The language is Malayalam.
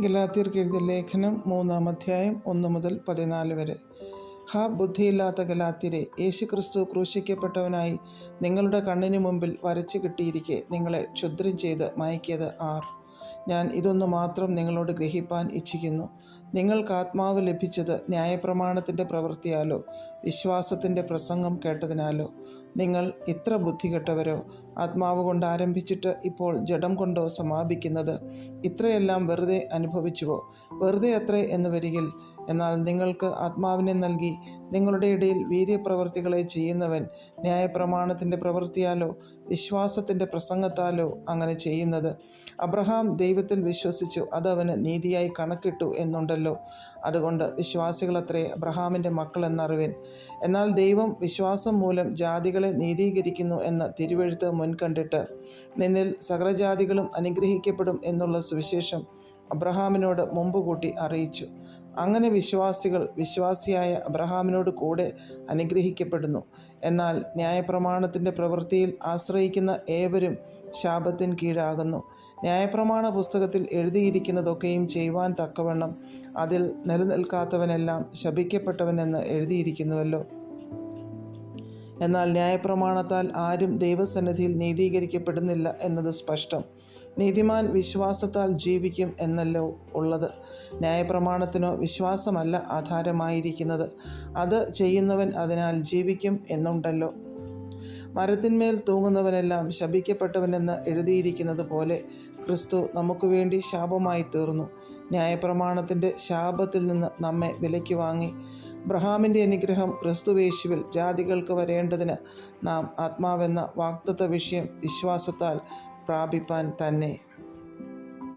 ഗലാത്യർക്ക് എഴുതിയ ലേഖനം 3-ാം അധ്യായം 1 മുതൽ 14 വരെ. ഹാ ബുദ്ധിയില്ലാത്ത ഗലാത്യരെ, യേശുക്രിസ്തു ക്രൂശിക്കപ്പെട്ടവനായി നിങ്ങളുടെ കണ്ണിന് മുമ്പിൽ വരച്ചു കിട്ടിയിരിക്കെ നിങ്ങളെ ക്ഷുദ്രം ചെയ്ത് മയക്കിയത് ആർ? ഞാൻ ഇതൊന്നു മാത്രം നിങ്ങളോട് ഗ്രഹിപ്പാൻ ഇച്ഛിക്കുന്നു. നിങ്ങൾക്ക് ആത്മാവ് ലഭിച്ചത് ന്യായപ്രമാണത്തിൻ്റെ പ്രവൃത്തിയാലോ വിശ്വാസത്തിൻ്റെ പ്രസംഗം കേട്ടതിനാലോ? നിങ്ങൾ ഇത്ര ബുദ്ധികെട്ടവരോ? ആത്മാവ് കൊണ്ട് ആരംഭിച്ചിട്ട് ഇപ്പോൾ ജഡം കൊണ്ടോ സമാപിക്കുന്നത്? ഇത്രയെല്ലാം വെറുതെ അനുഭവിച്ചുവോ? വെറുതെ അത്രേ എന്ന് വരികിൽ, എന്നാൽ നിങ്ങൾക്ക് ആത്മാവിനെ നൽകി നിങ്ങളുടെ ഇടയിൽ വീര്യപ്രവൃത്തികളെ ചെയ്യുന്നവൻ ന്യായപ്രമാണത്തിൻ്റെ പ്രവൃത്തിയാലോ വിശ്വാസത്തിൻ്റെ പ്രസംഗത്താലോ അങ്ങനെ ചെയ്യുന്നത്? അബ്രഹാം ദൈവത്തിൽ വിശ്വസിച്ചു, അത് അവന് നീതിയായി കണക്കിട്ടു എന്നുണ്ടല്ലോ. അതുകൊണ്ട് വിശ്വാസികളത്രേ അബ്രഹാമിൻ്റെ മക്കൾ എന്നറിവിൻ. എന്നാൽ ദൈവം വിശ്വാസം മൂലം ജാതികളെ നീതീകരിക്കുന്നു എന്ന് തിരുവെഴുത്ത് മുൻകണ്ടിട്ട് നിന്നിൽ സകലജാതികളും അനുഗ്രഹിക്കപ്പെടും എന്നുള്ള സുവിശേഷം അബ്രഹാമിനോട് മുമ്പ് കൂട്ടി അറിയിച്ചു. അങ്ങനെ വിശ്വാസികൾ വിശ്വാസിയായ അബ്രഹാമിനോട് കൂടെ അനുഗ്രഹിക്കപ്പെടുന്നു. എന്നാൽ ന്യായപ്രമാണത്തിൻ്റെ പ്രവൃത്തിയിൽ ആശ്രയിക്കുന്ന ഏവരും ശാപത്തിന് കീഴാകുന്നു. ന്യായപ്രമാണ പുസ്തകത്തിൽ എഴുതിയിരിക്കുന്നതൊക്കെയും ചെയ്യുവാൻ തക്കവണ്ണം അതിൽ നിലനിൽക്കാത്തവനെല്ലാം ശപിക്കപ്പെട്ടവനെന്ന് എഴുതിയിരിക്കുന്നുവല്ലോ. എന്നാൽ ന്യായപ്രമാണത്താൽ ആരും ദൈവസന്നിധിയിൽ നീതീകരിക്കപ്പെടുന്നില്ല എന്നത് സ്പഷ്ടം. നീതിമാൻ വിശ്വാസത്താൽ ജീവിക്കും എന്നല്ലോ ഉള്ളത്. ന്യായപ്രമാണത്തിനോ വിശ്വാസമല്ല ആധാരമായിരിക്കുന്നത്, അത് ചെയ്യുന്നവൻ അതിനാൽ ജീവിക്കും എന്നുണ്ടല്ലോ. മരത്തിന്മേൽ തൂങ്ങുന്നവനെല്ലാം ശപിക്കപ്പെട്ടവനെന്ന് എഴുതിയിരിക്കുന്നത് പോലെ ക്രിസ്തു നമുക്ക് വേണ്ടി ശാപമായി തീർന്നു. ന്യായപ്രമാണത്തിൻ്റെ ശാപത്തിൽ നിന്ന് നമ്മെ വിലയ്ക്ക് വാങ്ങി അബ്രഹാമിൻ്റെ അനുഗ്രഹം ക്രിസ്തുയേശുവിൽ ജാതികൾക്ക് വരേണ്ടതിന് നാം ആത്മാവെന്ന വാഗ്ദത്ത വിഷയം വിശ്വാസത്താൽ പ്രാപിപ്പാൻ തന്നെ.